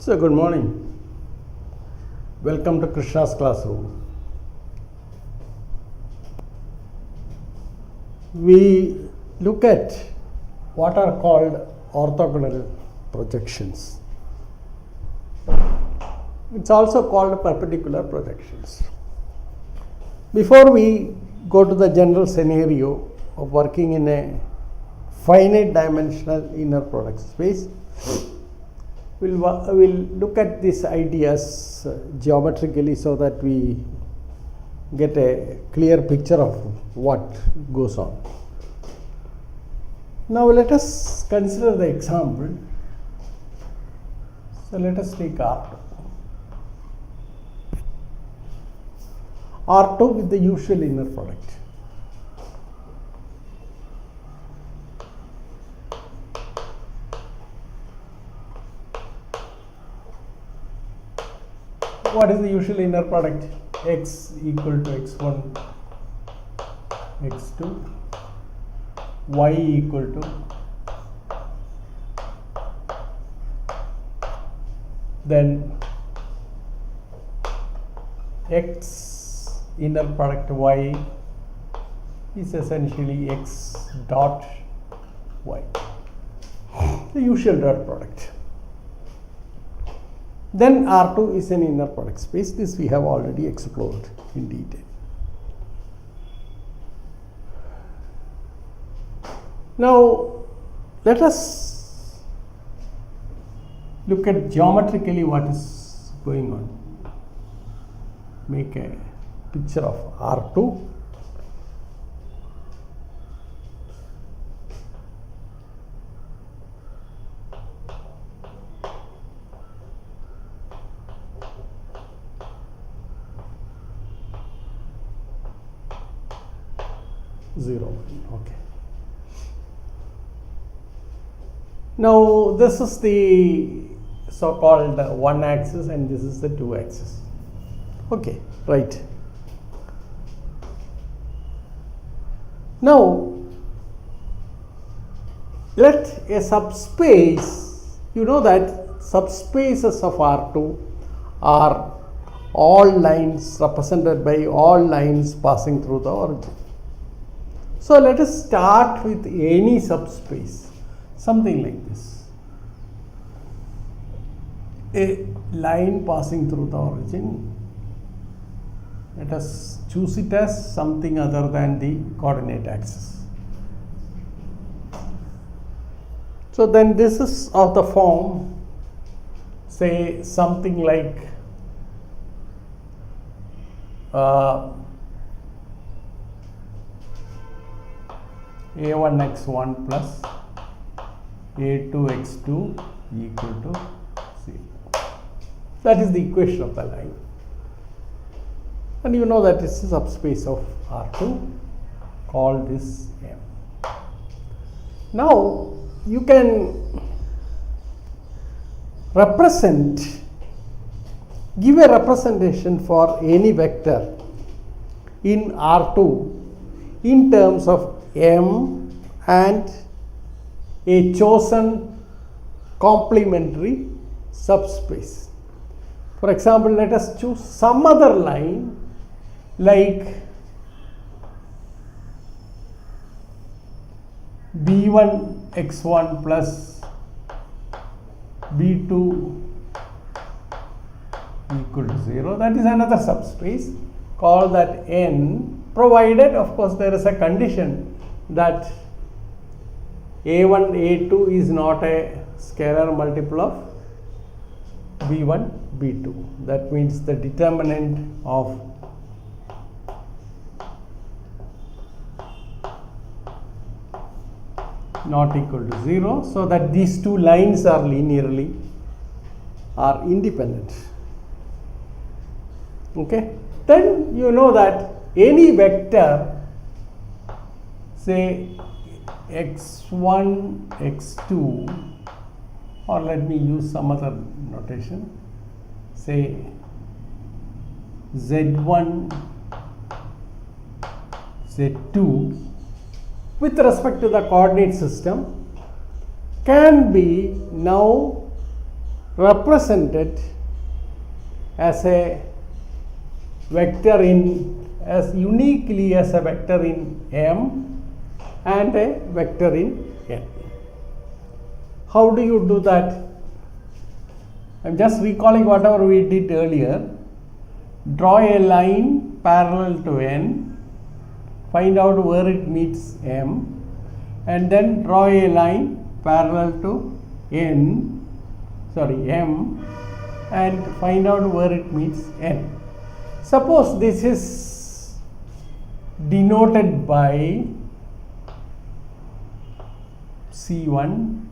So, good morning. Welcome to Krishna's classroom. We look at what are called orthogonal projections. It's also called perpendicular projections. Before we go to the general scenario of working in a finite dimensional inner product space, we'll look at these ideas geometrically so that we get a clear picture of what goes on. Now let us consider the example. So let us take R2. R2 with the usual inner product. What is the usual inner product? X equal to x1, x2, y equal to then x inner product y is essentially x dot y, the usual dot product. Then R2 is an inner product space. This we have already explored in detail. Now let us look at geometrically what is going on. Make a picture of R2. Okay. Now this is the so-called one axis and this is the two axis. Okay, right. Now let a subspace, you know that subspaces of R2 are all lines represented by all lines passing through the origin. So let us start with any subspace, something like this. A line passing through the origin. Let us choose it as something other than the coordinate axis. So then this is of the form, say something like a1x1 plus a2x2 equal to 0. That is the equation of the line. And you know that it's a subspace of R2. Call this M. Now you can give a representation for any vector in R2 in terms of M and a chosen complementary subspace. For example, let us choose some other line like b1 x1 plus b2 equal to 0. That is another subspace. Call that N, provided of course there is a condition that a1 a2 is not a scalar multiple of b1 b2. That means the determinant of not equal to 0, so that these two lines are independent. Okay, then you know that any vector, say x1 x2, or let me use some other notation, say z1 z2 with respect to the coordinate system can be now represented as a vector as uniquely as a vector in M and a vector in N. How do you do that? I am just recalling whatever we did earlier. Draw a line parallel to N, find out where it meets M, and then draw a line parallel to M, and find out where it meets N. Suppose this is denoted by C1,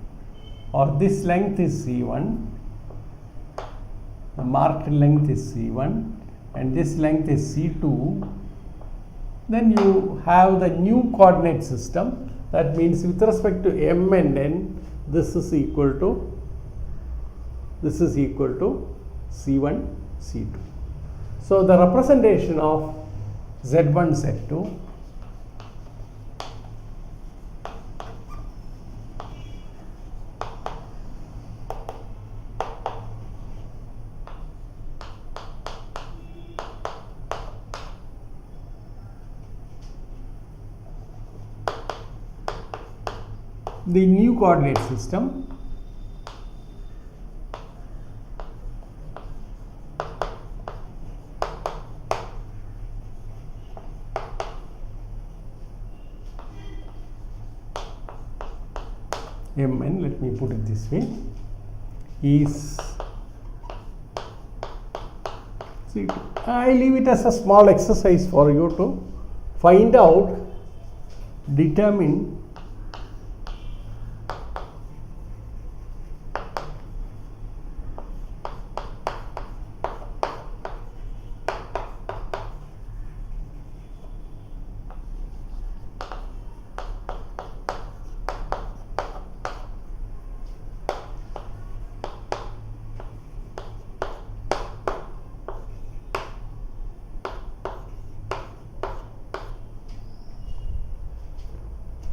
or this length is C1, the marked length is C1, and this length is C2, then you have the new coordinate system. That means with respect to M and N, this is equal to C1, C2. So the representation of Z1, Z2 the new coordinate system Mn, let me put it this way, is C2. I leave it as a small exercise for you to find out, determine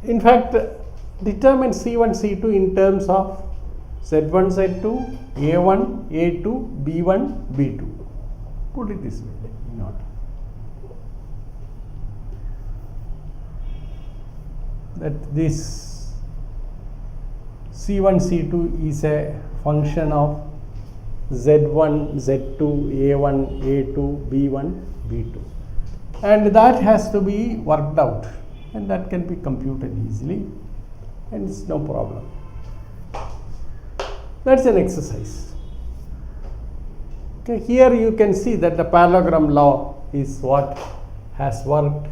in fact, determine C1, C2 in terms of Z1, Z2, A1, A2, B1, B2. Put it this way, let me not. That this C1, C2 is a function of Z1, Z2, A1, A2, B1, B2. And that has to be worked out. And that can be computed easily, and it's no problem. That's an exercise. Okay, here you can see that the parallelogram law is what has worked.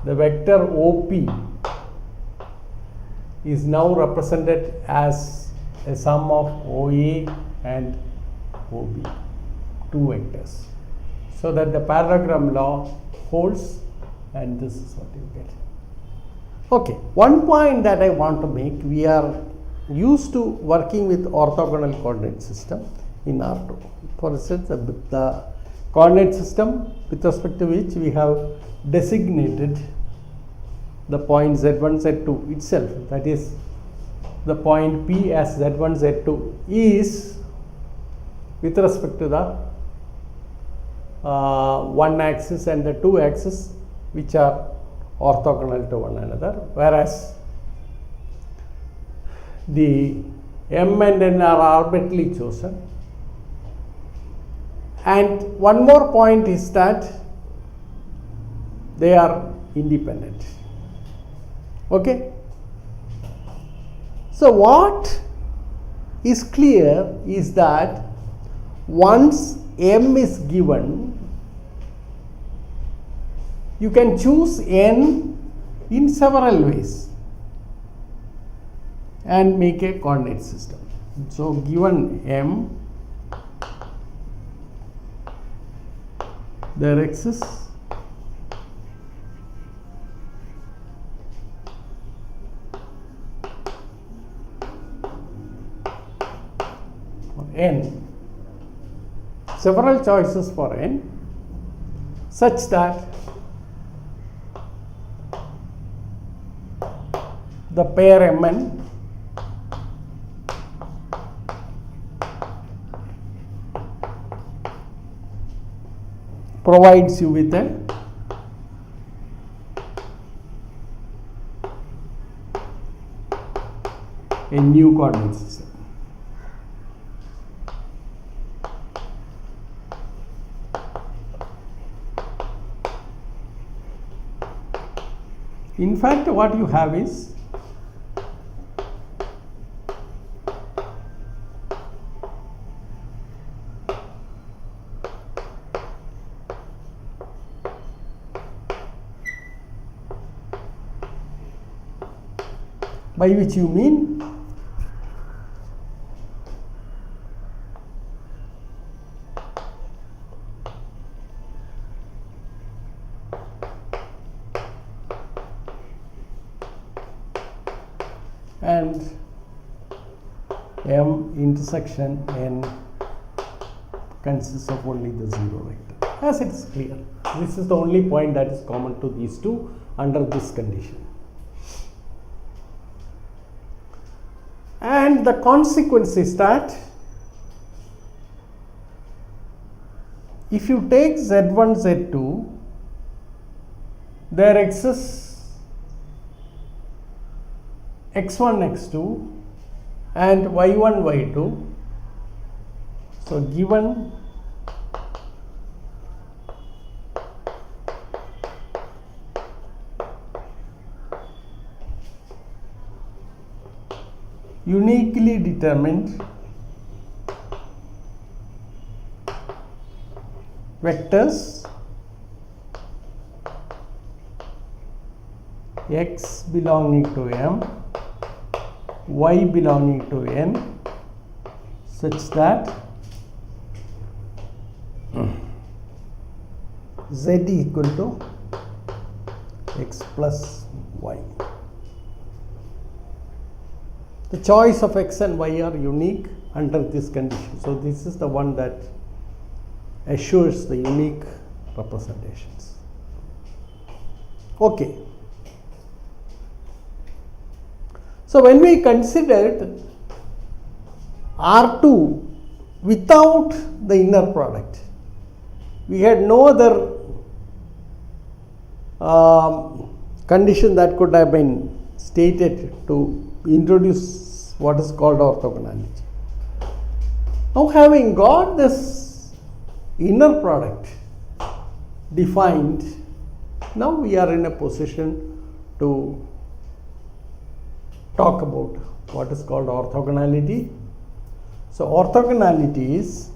The vector OP is now represented as a sum of OA and OB, two vectors, so that the parallelogram law holds, and this is what you get. Okay, one point that I want to make, we are used to working with orthogonal coordinate system in R2. For instance, the coordinate system with respect to which we have designated the point Z1, Z2 itself, that is the point P as Z1, Z2 is with respect to the one axis and the two axes which are orthogonal to one another, whereas the M and N are arbitrarily chosen. And one more point is that they are independent. Okay? So what is clear is that once M is given, you can choose N in several ways and make a coordinate system. So given M, there exists N, several choices for N, such that the pair Mn provides you with a new coordinate system. In fact, what you have is by which you mean and M intersection N consists of only the 0 vector, as it is clear. This is the only point that is common to these two under this condition. And the consequence is that if you take Z1, Z2, there exists X1, X2 and Y1, Y2. So, given uniquely determined vectors X belonging to M, Y belonging to N, such that Z equal to X plus Y. The choice of X and Y are unique under this condition. So, this is the one that assures the unique representations. Okay. So, when we considered R2 without the inner product, we had no other condition that could have been stated to introduce what is called orthogonality. Now, having got this inner product defined, now we are in a position to talk about what is called orthogonality. So, orthogonality is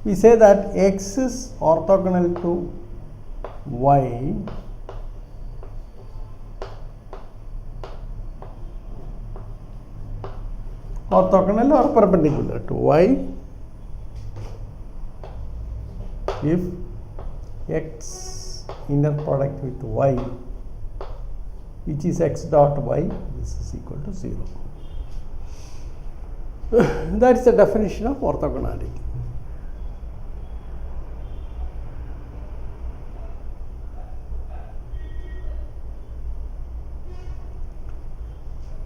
we say that X is orthogonal to Y orthogonal or perpendicular to Y if X inner product with Y, which is X dot Y, this is equal to 0. That is the definition of orthogonality.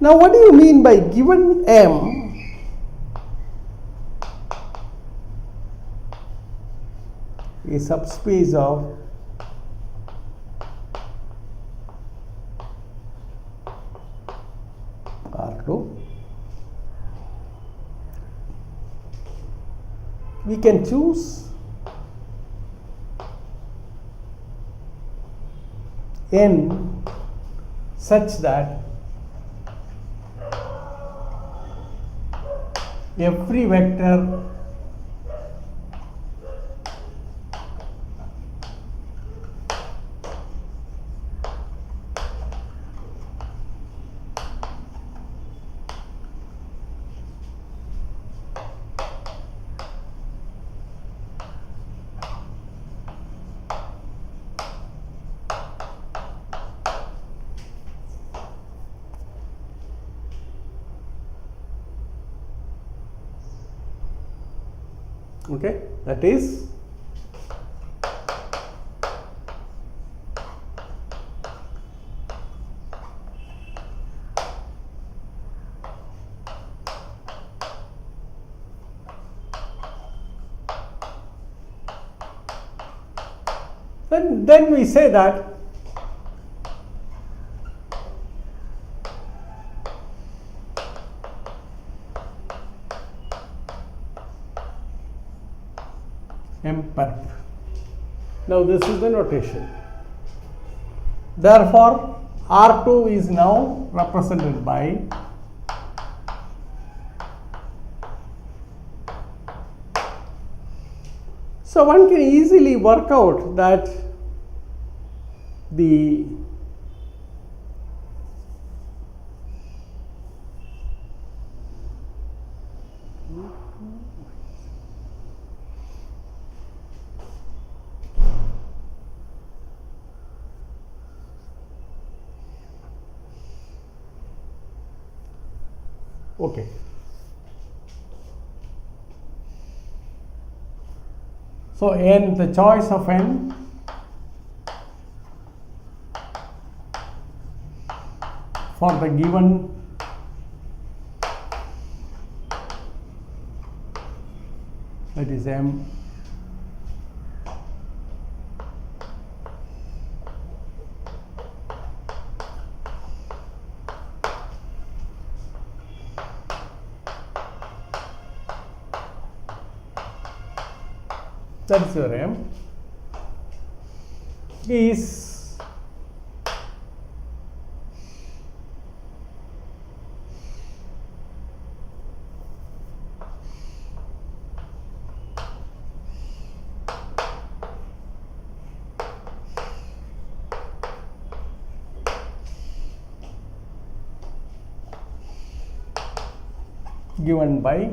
Now, what do you mean by given M a subspace of R2? We can choose N such that every vector okay, that is Then we say that M perp. Now this is the notation. Therefore, R2 is now represented by so one can easily work out that the okay. So n, the choice of n for the given that is M that is your M is given by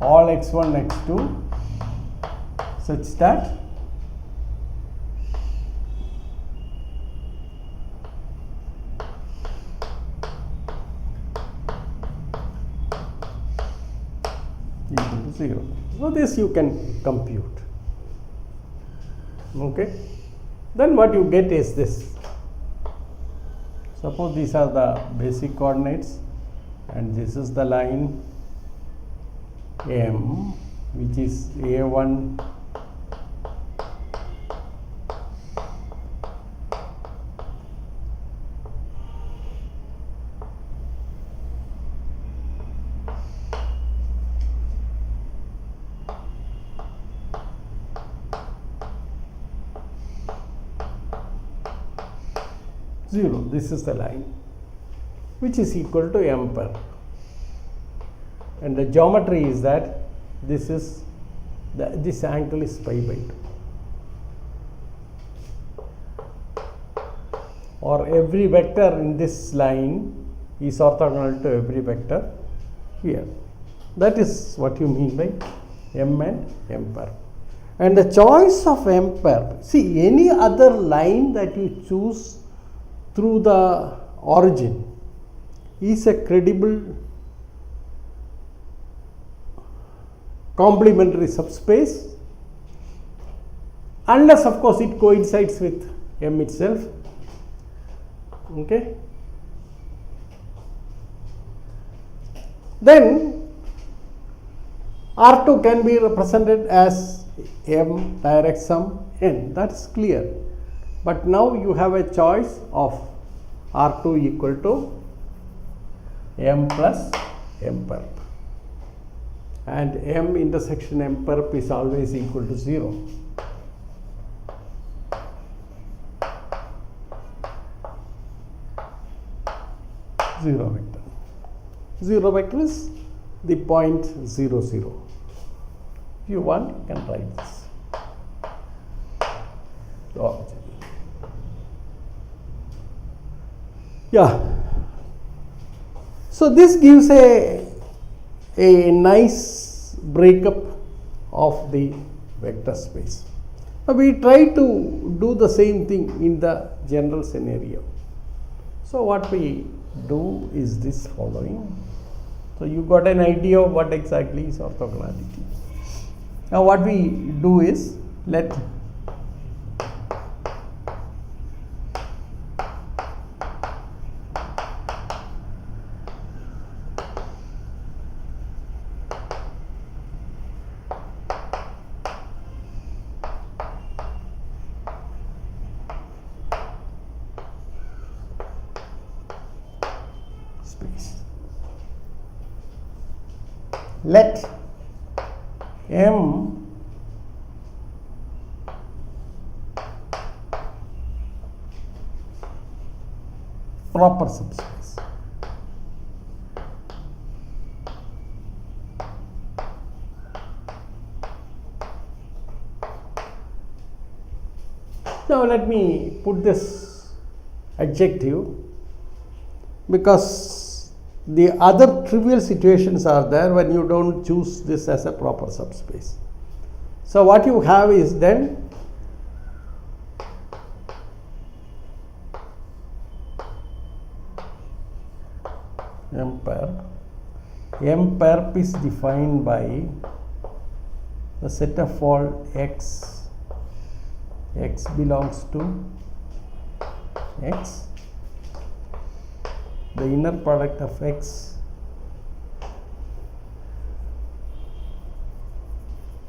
all x1 x2 such that equal to 0. So this you can compute. Okay. Then what you get is this. Suppose these are the basic coordinates and this is the line M, which is A1 0. This is the line which is equal to M perp. And the geometry is that this is this angle is pi by 2, or every vector in this line is orthogonal to every vector here. That is what you mean by M and M perp. And the choice of M perp, see, any other line that you choose through the origin is a credible complementary subspace, unless of course it coincides with M itself. Okay. Then R2 can be represented as M direct sum n, that is clear. But now you have a choice of R2 equal to M plus M perp, and M intersection M perp is always equal to 0. Zero vector. Zero vector is the point 0, 0. If you want, you can write this. Origin. Yeah. So this gives a nice breakup of the vector space. Now we try to do the same thing in the general scenario. So what we do is this following. So you got an idea of what exactly is orthogonality. Now what we do is, let let M proper subspace. Now let me put this adjective, because the other trivial situations are there when you don't choose this as a proper subspace. So what you have is then M perp is defined by the set of all x belongs to x, the inner product of x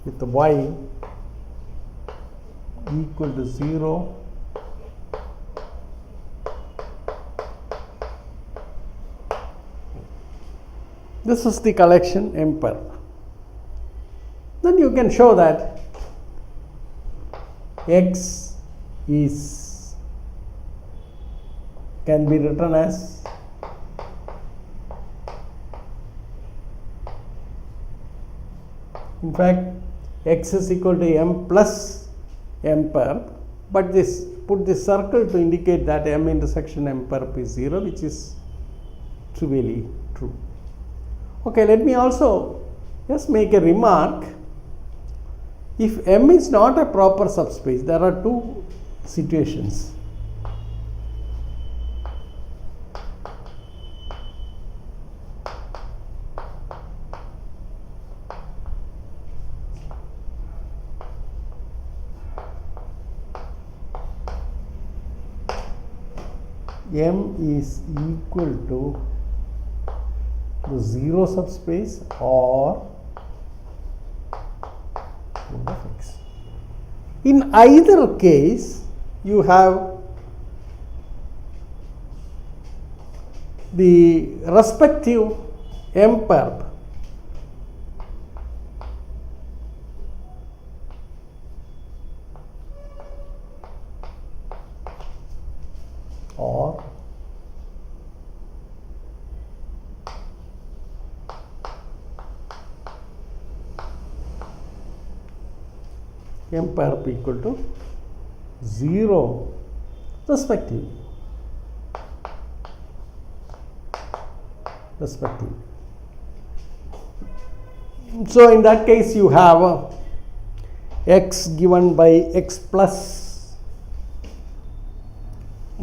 with y equal to 0 This is the collection M perp. Then you can show that x can be written as in fact x is equal to M plus M perp, but put this circle to indicate that M intersection M perp is 0, which is trivially true. Okay, let me also just make a remark. If M is not a proper subspace, there are two situations. M is equal to the 0 subspace or of x. In either case, you have the respective M perp or M perp equal to 0 respectively. So in that case you have x given by x plus,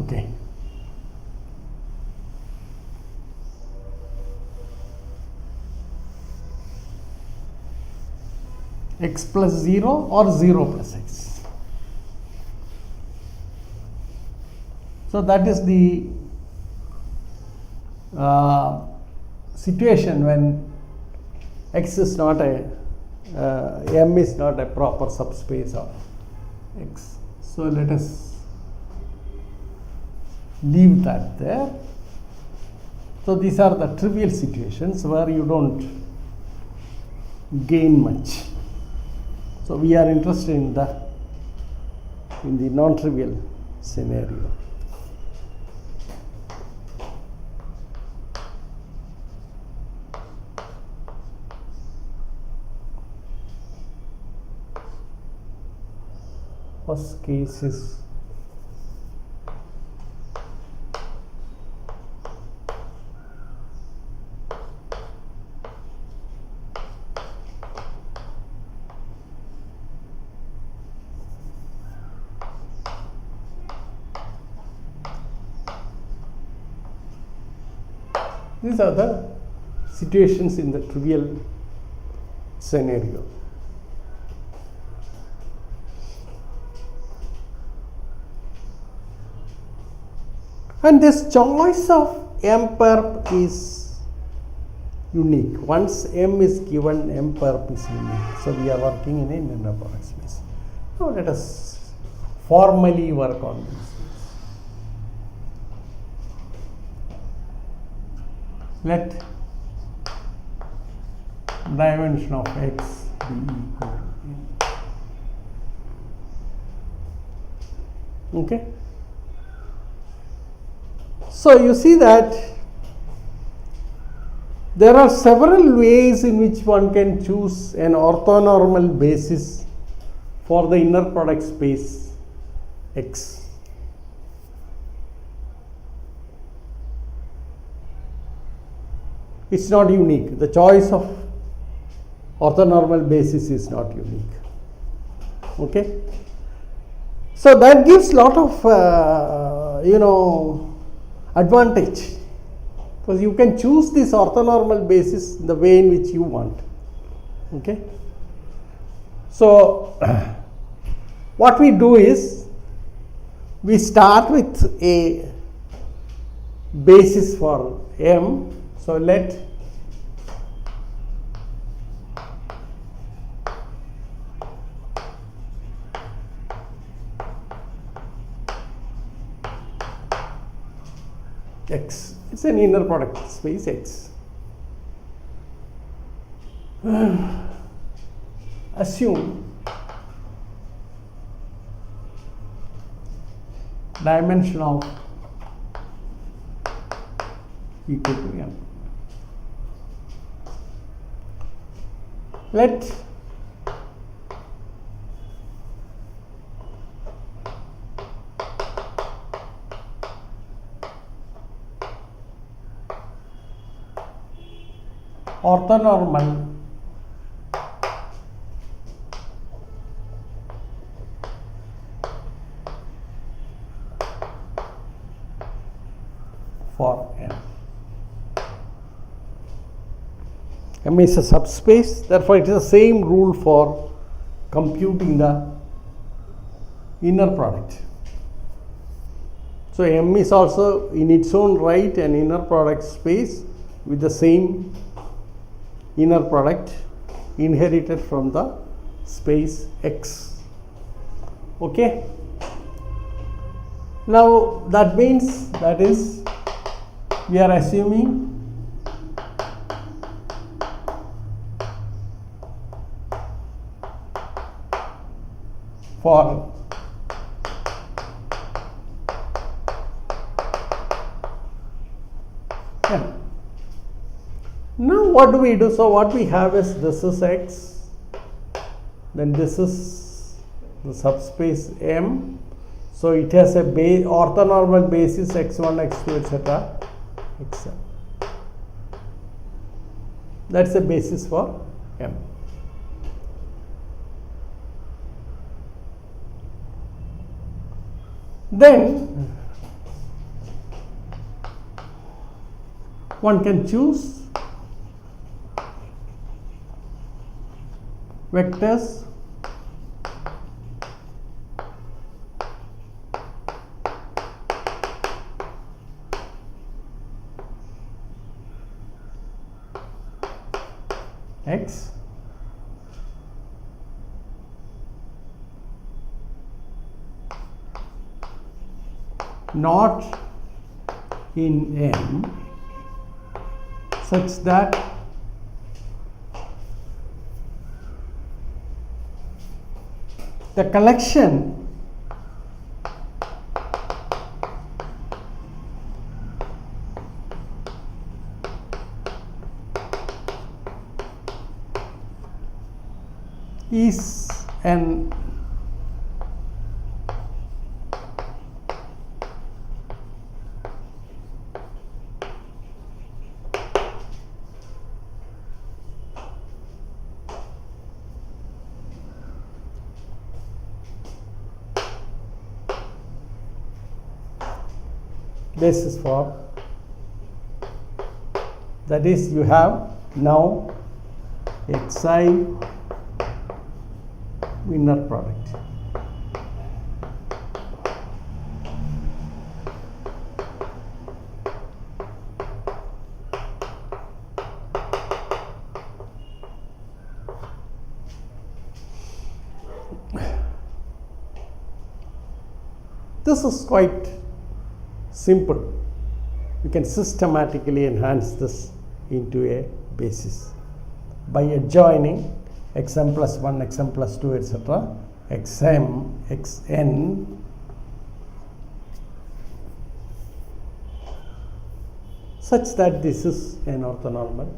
okay, x plus 0 or 0 plus x. So that is the situation when x is not M is not a proper subspace of x. So let us leave that there. So these are the trivial situations where you don't gain much. So we are interested in the non-trivial scenario. First case is these are the situations in the trivial scenario. And this choice of M perp is unique. Once M is given, M perp is unique. So we are working in an inner product space. Now let us formally work on this. Let dimension of X be equal to n. Okay. So you see that there are several ways in which one can choose an orthonormal basis for the inner product space X. It's not unique. The choice of orthonormal basis is not unique. Okay. So that gives lot of advantage, because you can choose this orthonormal basis the way in which you want. Okay. So what we do is we start with a basis for M. So let X, it's an inner product space X. Assume dimension of equal to M. Let orthonormal for M. M is a subspace, therefore it is the same rule for computing the inner product. So M is also in its own right an inner product space with the same inner product inherited from the space X. Okay. Now that means, that is, we are assuming for M. Now what do we do? So what we have is, this is X, then this is the subspace M. So it has a orthonormal basis x1, x2, etc. xn. That's the basis for M. Then one can choose vectors X not in M such that the collection is an basis for, that is, you have now xi inner product. This is quite simple. You can systematically enhance this into a basis. by adjoining xm plus 1, xm plus 2, etc. xm, xn such that this is an orthonormal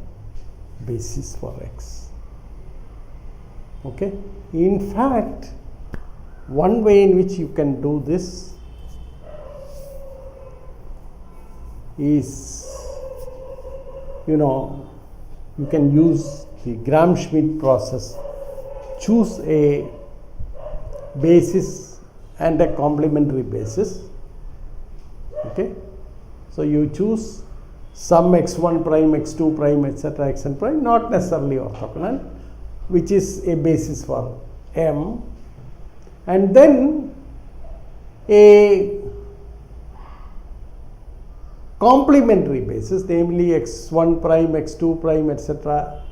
basis for x. Okay. In fact, one way in which you can do this is, you can use the Gram-Schmidt process, choose a basis and a complementary basis. Okay. So you choose some x1 prime, x2 prime, etc., xn prime, not necessarily orthogonal, which is a basis for M, and then a complementary basis, namely x1 prime, x2 prime, etc.,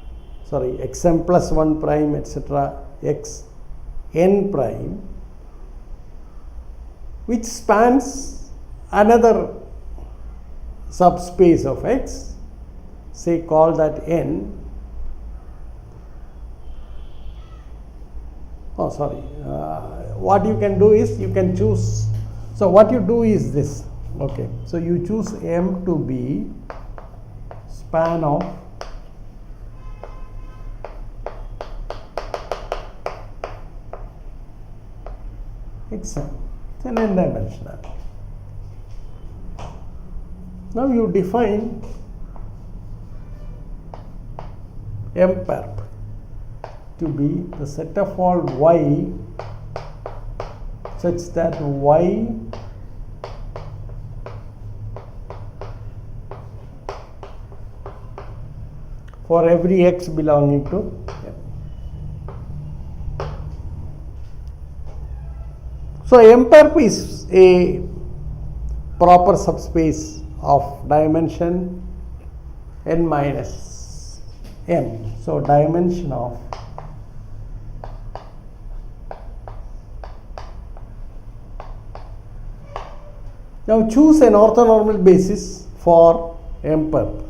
sorry, xm plus 1 prime, etc., xn prime, which spans another subspace of x, say call that n. What you can do is you can choose. So what you do is this. Okay, so you choose M to be span of xm. It's an n-dimensional. Now you define M perp to be the set of all y such that y for every x belonging to M. So M perp is a proper subspace of dimension n minus m. So dimension of now choose an orthonormal basis for M perp.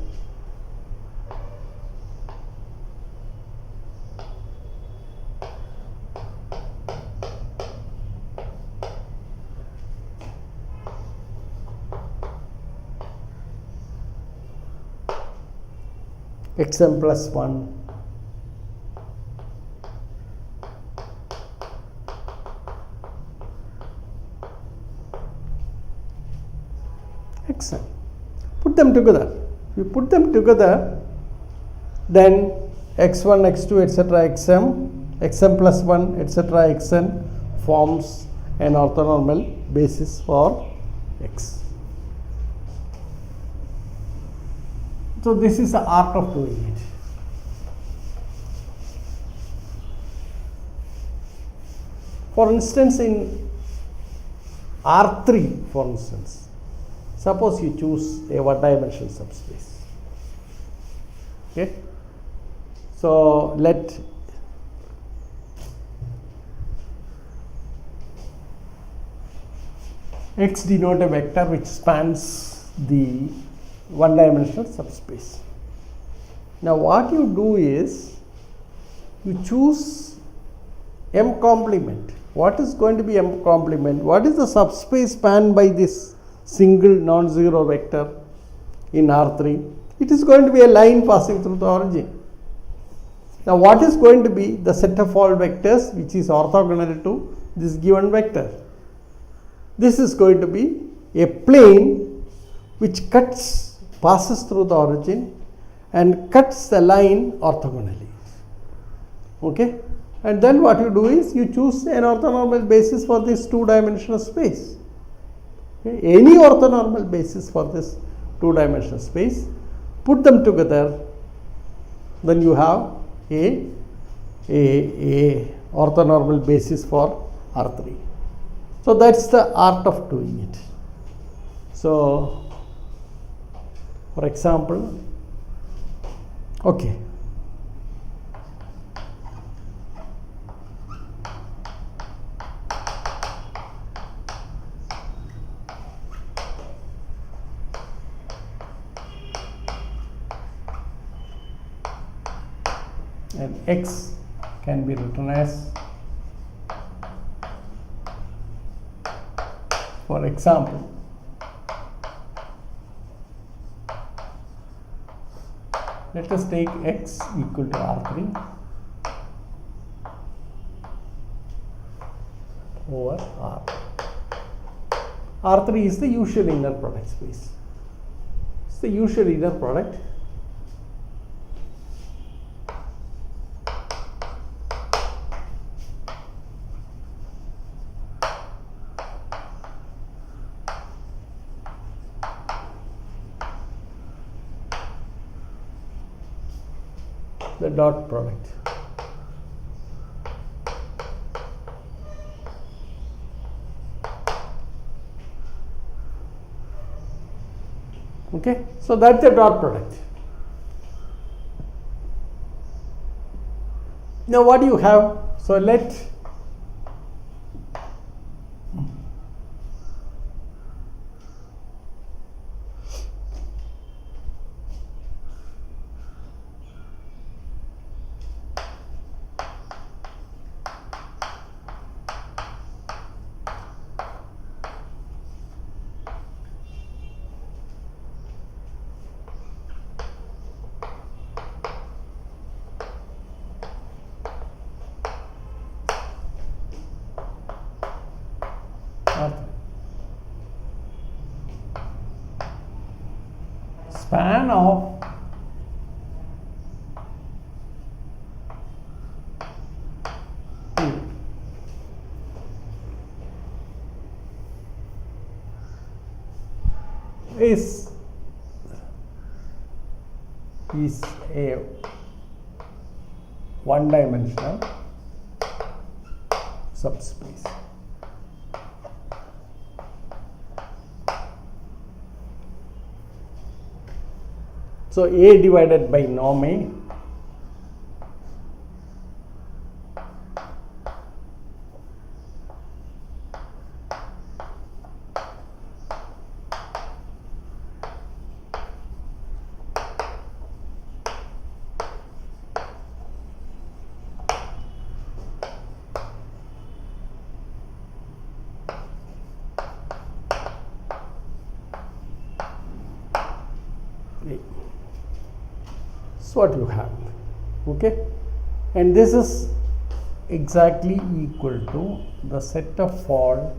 xm plus 1 xm. Put them together. If you put them together, then x1, x2, etc., xm plus 1, etc., xn forms an orthonormal basis for x. So this is the art of doing it. For instance, in R3, for instance, suppose you choose a one-dimensional subspace. Okay. So let x denote a vector which spans the one-dimensional subspace. Now what you do is you choose M complement. What is going to be M complement? What is the subspace spanned by this single non-zero vector in R3? It is going to be a line passing through the origin. Now what is going to be the set of all vectors which is orthogonal to this given vector? This is going to be a plane which passes through the origin and cuts the line orthogonally. Okay, and then what you do is you choose an orthonormal basis for this two-dimensional space. Okay? Any orthonormal basis for this two-dimensional space, put them together, then you have a orthonormal basis for R3. So that's the art of doing it. So for example, okay, and X can be written as, for example, let us take X equal to R3 over R. R3 is the usual inner product space. It's the usual inner product. The dot product. Okay, so that's the dot product. Now what do you have? So let span of is a one-dimensional subspace. So A divided by norm A is what you have. Okay, and this is exactly equal to the set of fall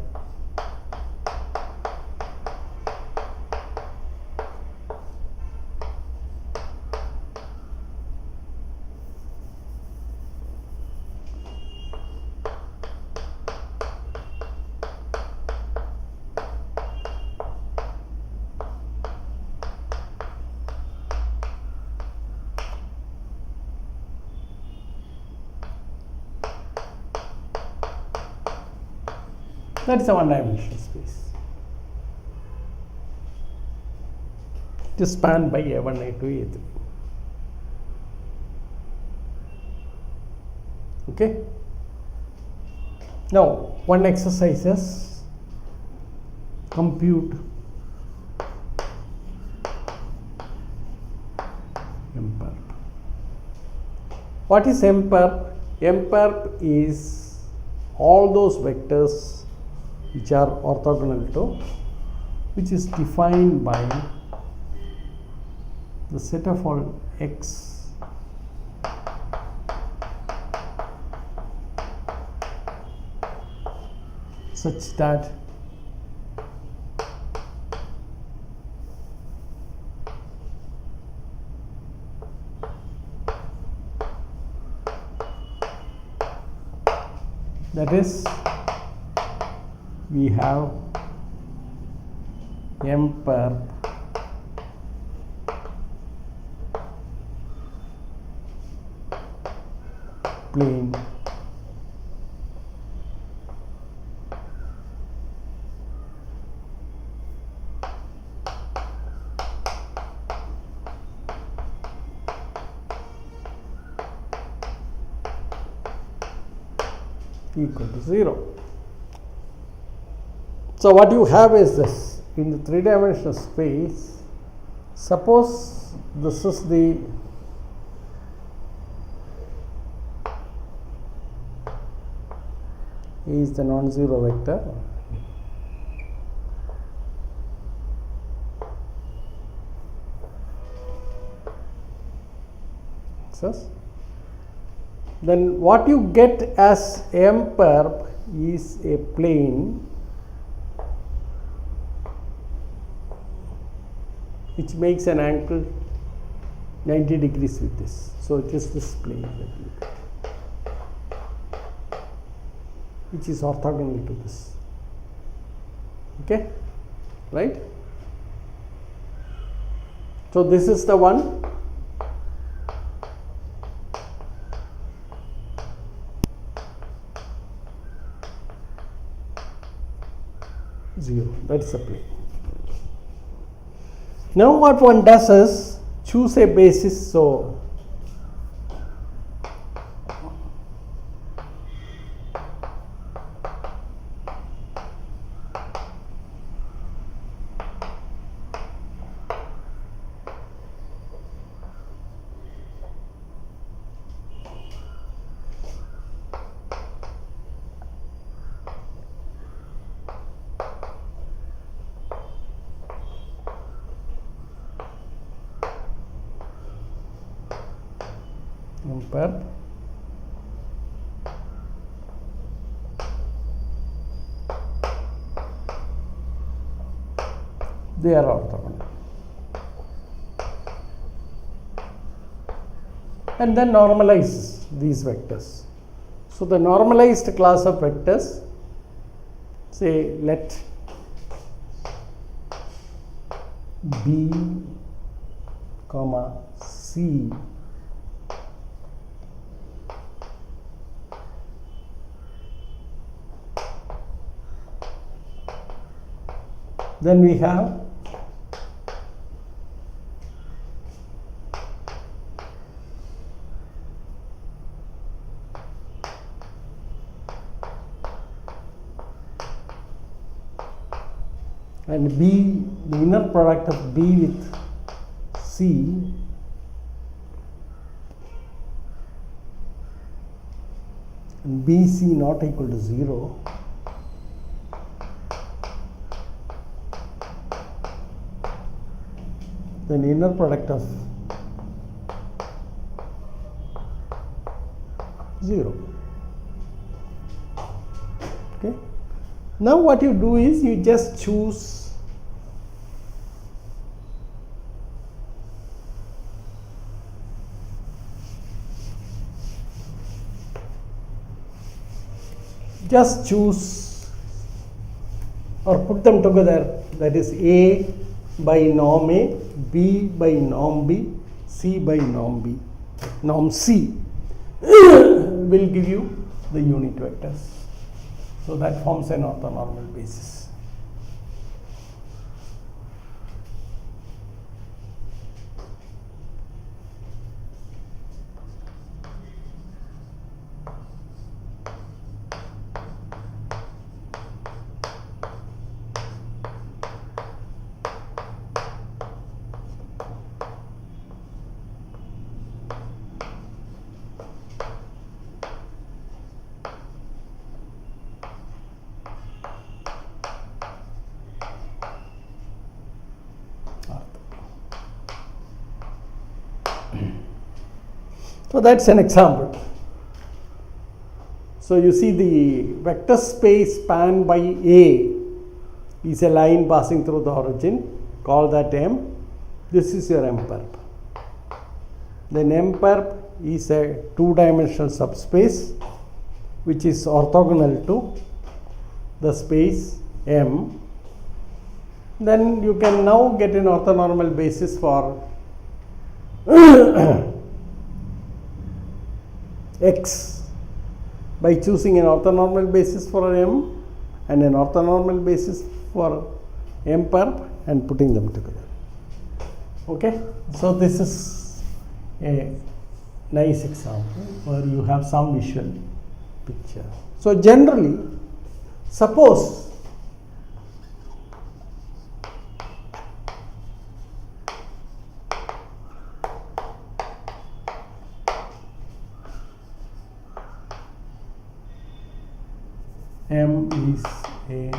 that is a one-dimensional space. It is spanned by A1, A2, A3. Okay. Now, one exercise is compute M-perp. What is M-perp? M-perp is all those vectors which are orthogonal to, which is defined by the set of all X such that that is we have M-perp plane equal to 0. So what you have is this: in the three-dimensional space, suppose this is the A is the non-zero vector. Then what you get as M perp is a plane which makes an angle 90 degrees with this. So it is this plane that you get, which is orthogonal to this. Okay, right? So this is the one. Zero, that is a plane. Now what one does is choose a basis. So perp they are orthogonal, and then normalize these vectors. So the normalized class of vectors, say let B comma C then we have and B, the inner product of B with C and BC not equal to 0, then inner product of 0. Okay. Now what you do is you just choose or put them together, that is A by norm A, B by norm B, C by norm B. Norm C will give you the unit vectors. So that forms an orthonormal basis. So that's an example. So you see the vector space spanned by A is a line passing through the origin, call that M. This is your M perp. Then M perp is a two-dimensional subspace which is orthogonal to the space M. Then you can now get an orthonormal basis for X by choosing an orthonormal basis for M and an orthonormal basis for M perp and putting them together. Okay, so this is a nice example where you have some visual picture. So generally, suppose M is a,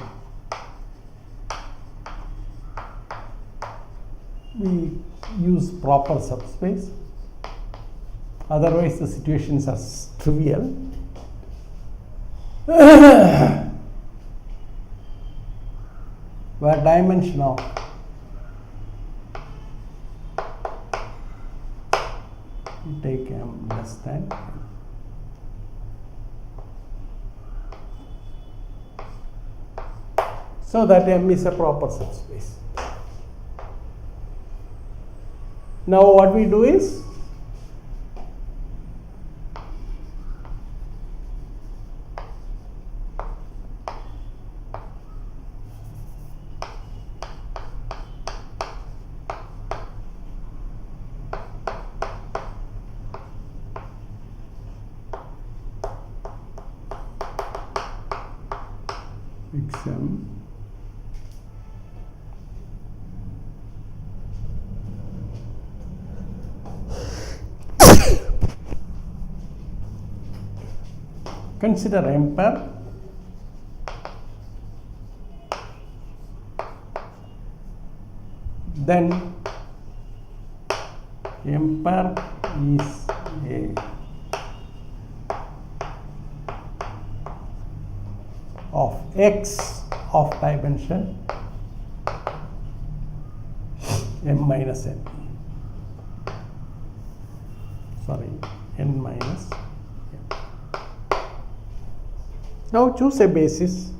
we use proper subspace, otherwise the situations are trivial. Where dimension of we take M less than n. So that M is a proper subspace. Now what we do is xm consider M pair, then M pair is a of x of dimension m minus n, sorry, n minus n. Now choose a basis.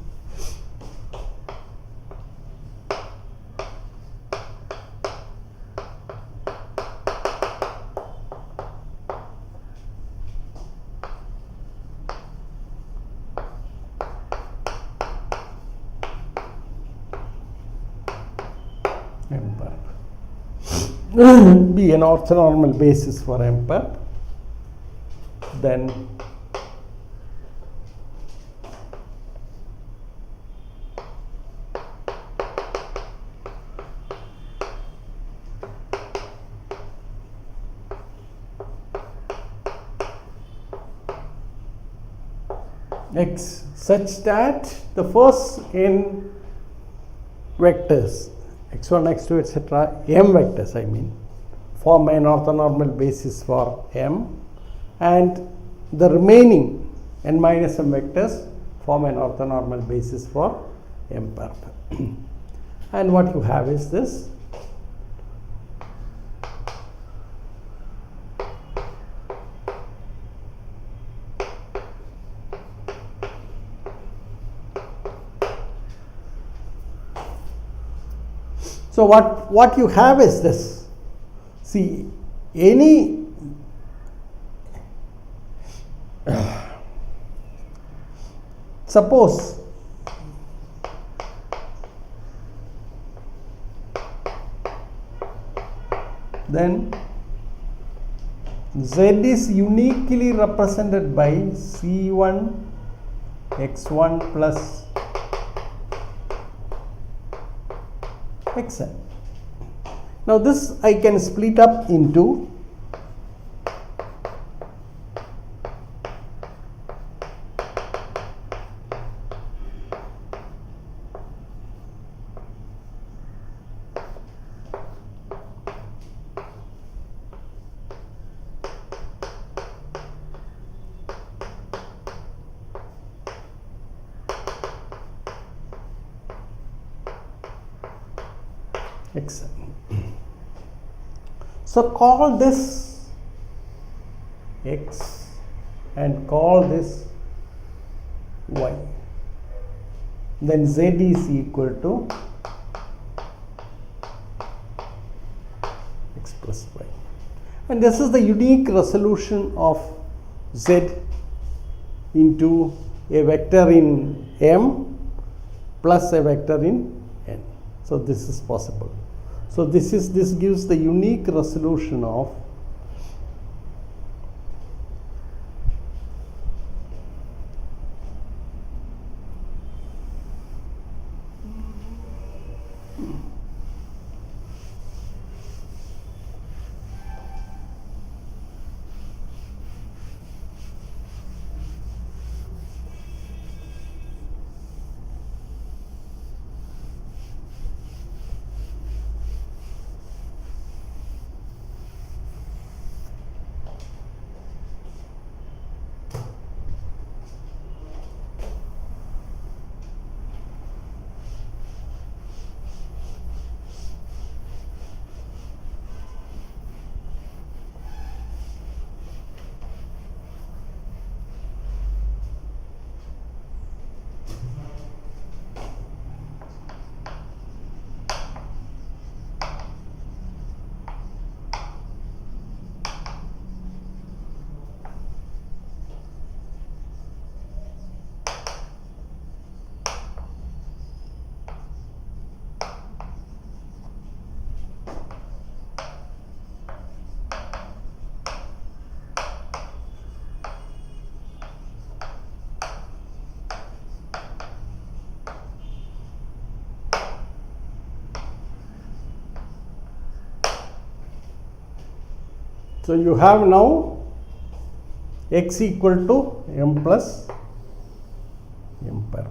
M pair be an orthonormal basis for M pair, then x such that the first n vectors x1, x2, etc., m vectors I mean, form an orthonormal basis for M, and the remaining n minus m vectors form an orthonormal basis for M pair. And what you have is this. So what you have is this. See, any suppose then Z is uniquely represented by C1 x1 plus xn. Now this I can split up into xn. So call this x and call this y. Then z is equal to x plus y. And this is the unique resolution of z into a vector in M plus a vector in N. So this is possible. So this gives the unique resolution of So you have now x equal to m plus m perp.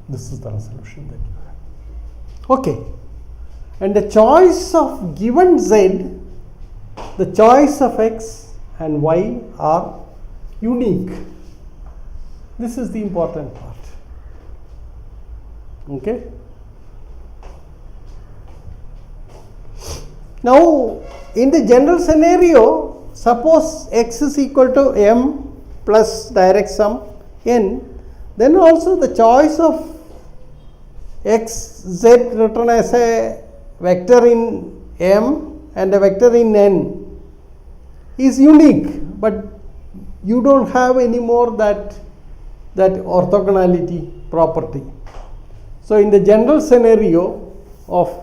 This is the resolution that you have. Okay. And the choice of given z, the choice of x and y are unique. This is the important part. Okay. Now, in the general scenario, suppose x is equal to m plus direct sum n, then also the choice of x z written as a vector in m and a vector in n is unique, but you don't have any more that orthogonality property. So in the general scenario of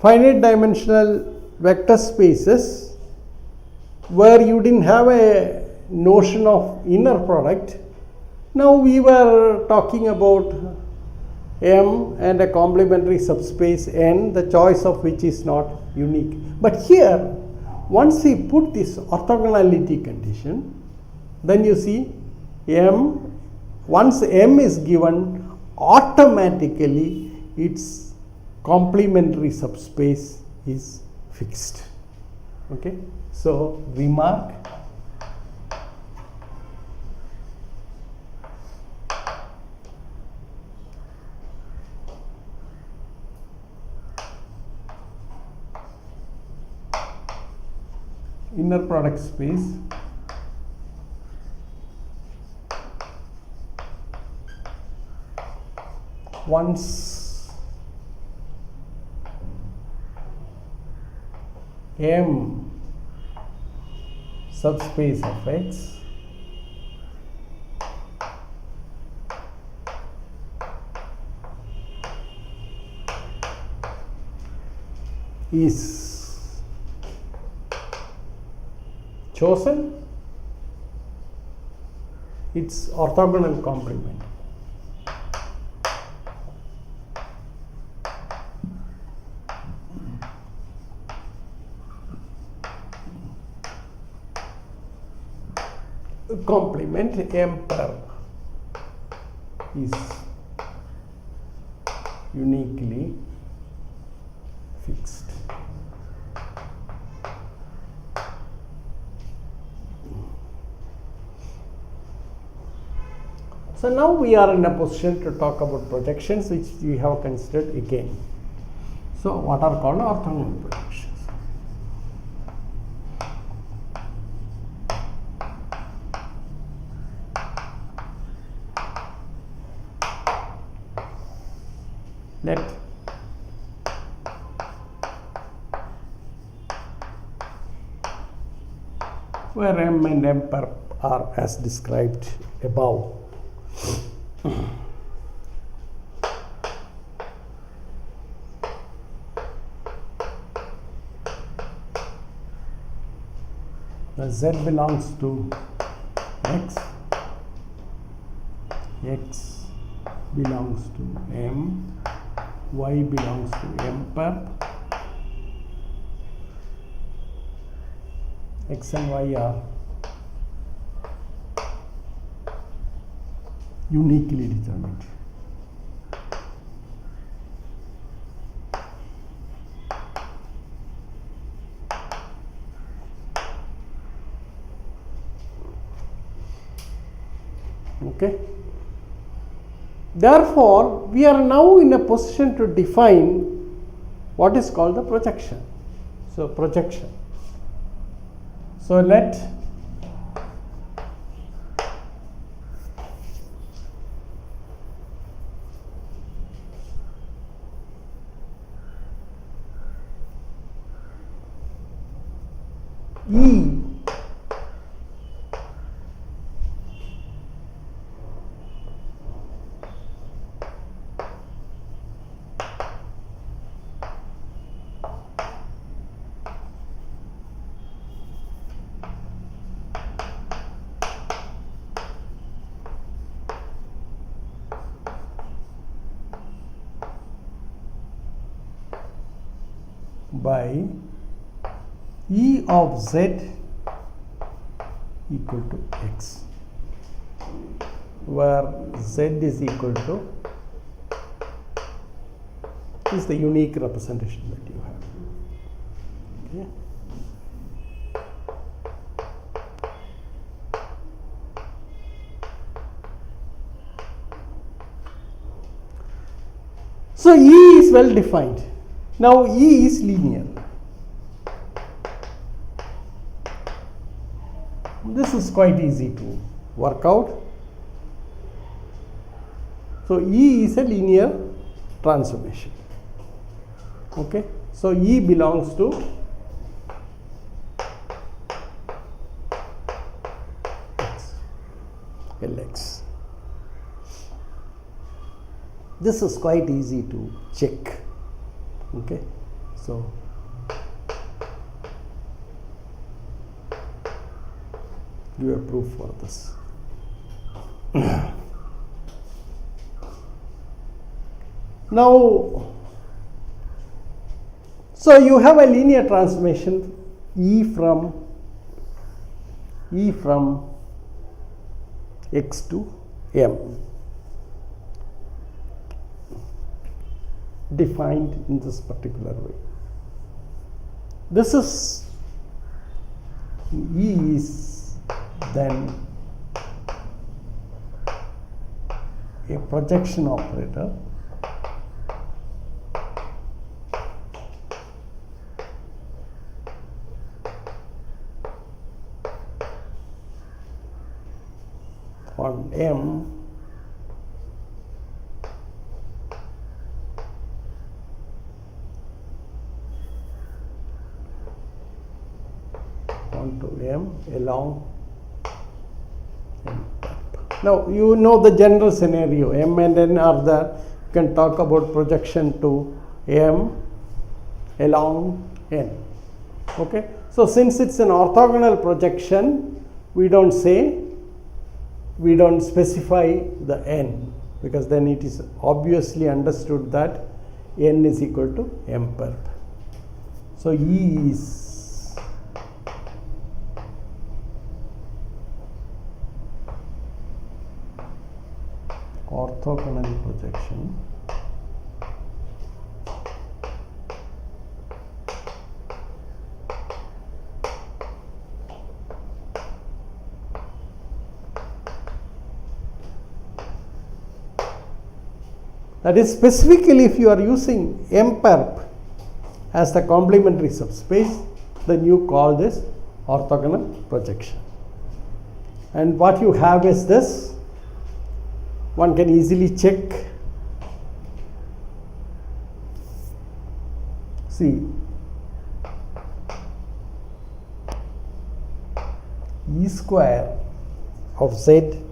finite dimensional vector spaces where you didn't have a notion of inner product, now we were talking about M and a complementary subspace N, the choice of which is not unique. But here, once we put this orthogonality condition, then you see M, once M is given, automatically its complementary subspace is fixed. Okay. So remark, inner product space once M subspace of X is chosen, its orthogonal complement. Complement M perp is uniquely fixed. So now we are in a position to talk about projections, which we have considered again. So what are called orthogonal projections? Let where M and M perp are as described above. The Z belongs to X, X belongs to M, Y belongs to M perp, X and Y are uniquely determined. Okay. Therefore, we are now in a position to define what is called the projection. So, projection. So, let E by E of z equal to x, where z is equal to is the unique representation that you have. Okay. So E is well defined. Now E is linear. This is quite easy to work out. So E is a linear transformation. Okay. So E belongs to X, Lx. This is quite easy to check. Okay. So give a proof for this. Now, so you have a linear transformation E from x to m, defined in this particular way. This is E is then a projection operator on M onto M along M. Now you know the general scenario, M and N are there. You can talk about projection to M along N. Okay. So since it's an orthogonal projection, we don't specify the N, because then it is obviously understood that N is equal to M perp. So E is orthogonal projection that is, specifically if you are using M perp as the complementary subspace, then you call this orthogonal projection. And what you have is this. One can easily check. See, E square of z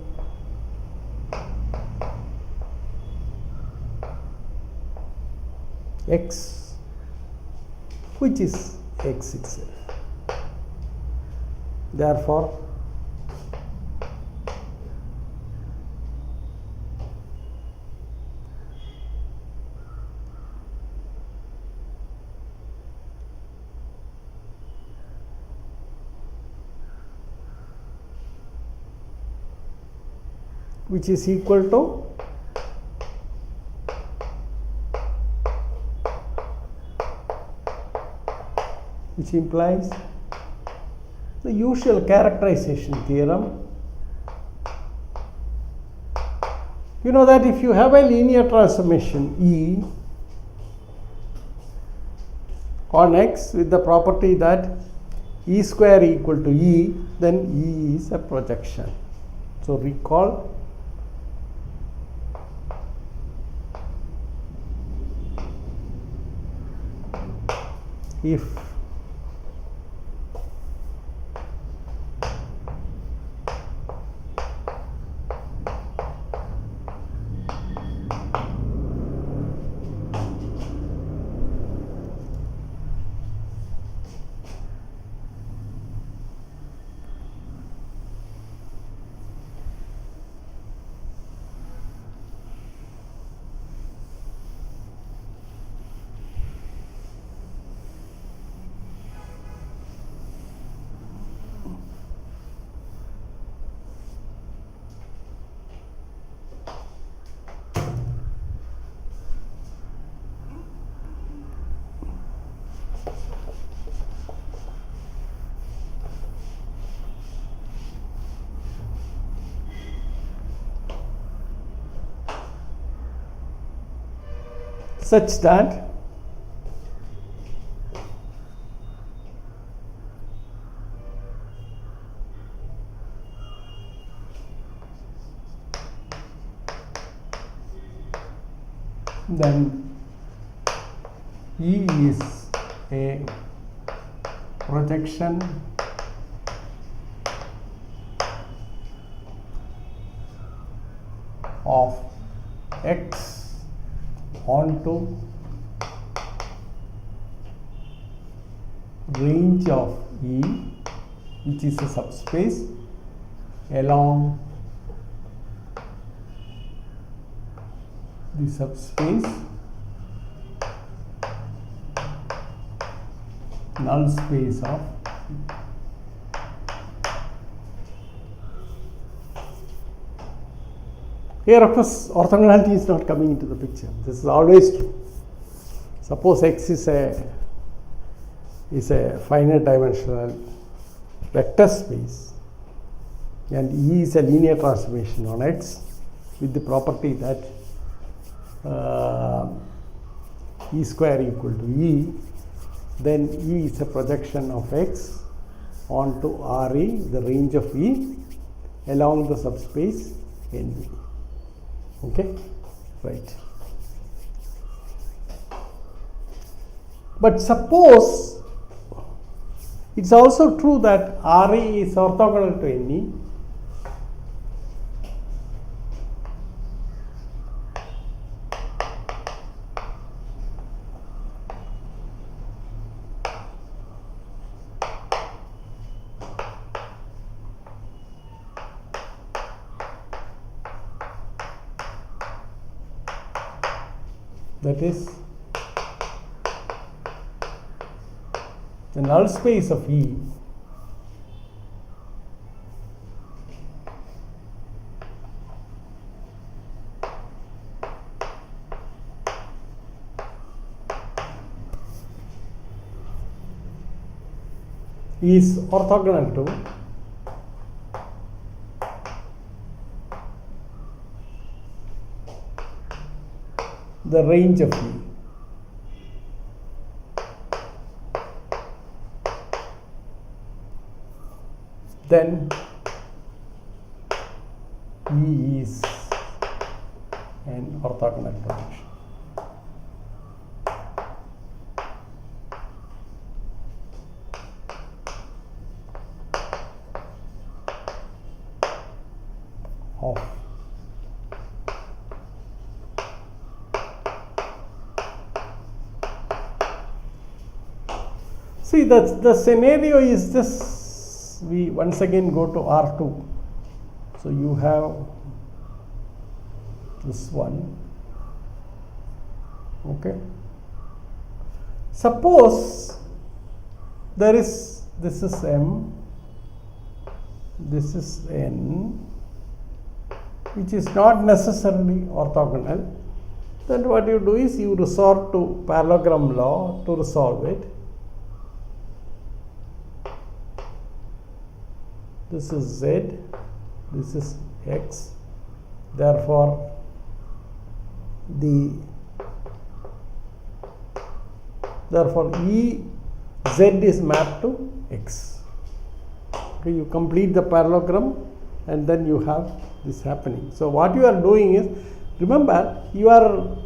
x, which is x itself. Therefore, which is equal to which implies the usual characterization theorem. You know that if you have a linear transformation E on X with the property that E square equal to E, then E is a projection. So recall if such that then E is a projection of X onto range of E, which is a subspace along the subspace null space of here. Of course, orthogonality is not coming into the picture. This is always true. Suppose X is a finite dimensional vector space and E is a linear transformation on X with the property that E square equal to E, then E is a projection of X onto RE, the range of E, along the subspace NV. Okay, right. But suppose it's also true that RE is orthogonal to NE. That is, the null space of E is orthogonal to the range of E. Then E is an orthogonal projection. Of see, the scenario is this. We once again go to R2. So you have this one. Okay. Suppose there is, this is M, this is N, which is not necessarily orthogonal. Then what you do is you resort to parallelogram law to resolve it. This is Z, this is X, therefore E Z is mapped to X. Okay, you complete the parallelogram and then you have this happening. So what you are doing is, remember, you are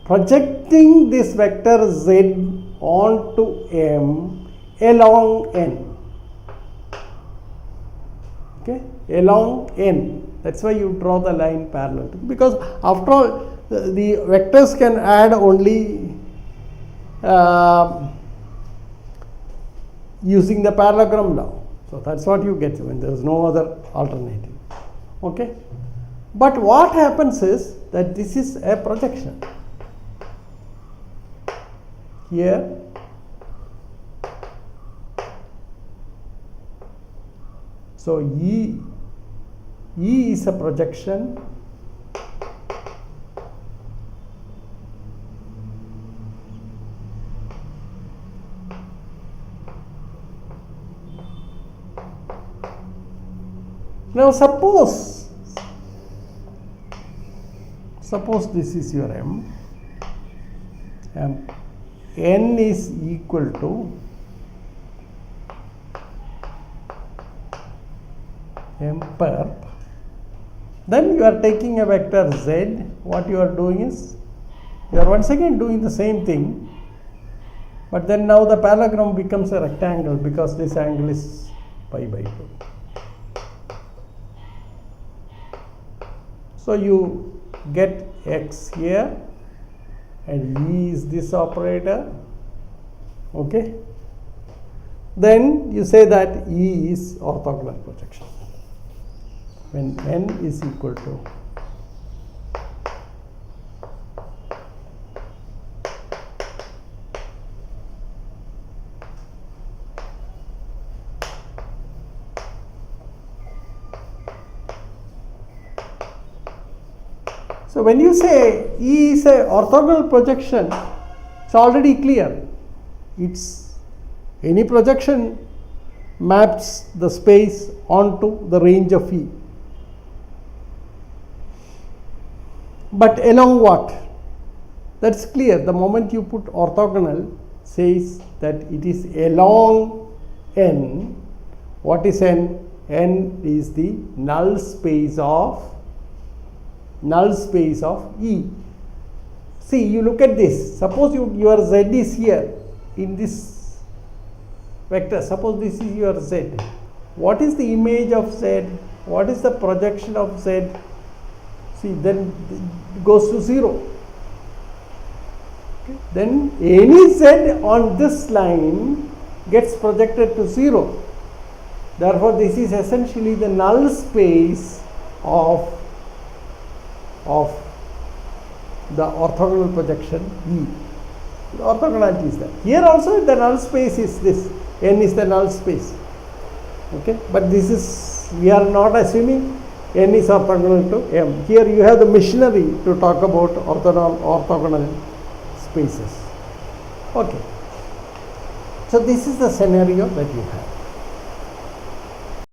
projecting this vector Z onto M along N. Okay, along N. That's why you draw the line parallel to, because after all the vectors can add only using the parallelogram law. So that's what you get when there is no other alternative. Okay, but what happens is that this is a projection. Here so E is a projection now. Suppose this is your M n is equal to m perp, then you are taking a vector z. What you are doing is, you are once again doing the same thing, but then now the parallelogram becomes a rectangle because this angle is pi by 2. So you get x here, and E is this operator, okay. Then you say that E is orthogonal projection when n is equal to So when you say E is a orthogonal projection, it's already clear. It's any projection maps the space onto the range of E. But along what? That's clear. The moment you put orthogonal, says that it is along n. What is n? N is the null space of E. See, you look at this. Suppose your z is here in this vector. Suppose this is your z. What is the image of z? What is the projection of z? See, then it goes to 0. Okay. Then any z on this line gets projected to 0. Therefore, this is essentially the null space of the orthogonal projection E. The orthogonality is there. Here also the null space is this. N is the null space. Okay, but this is, we are not assuming n is orthogonal to m. Here you have the machinery to talk about orthogonal spaces. Okay. So this is the scenario that you have.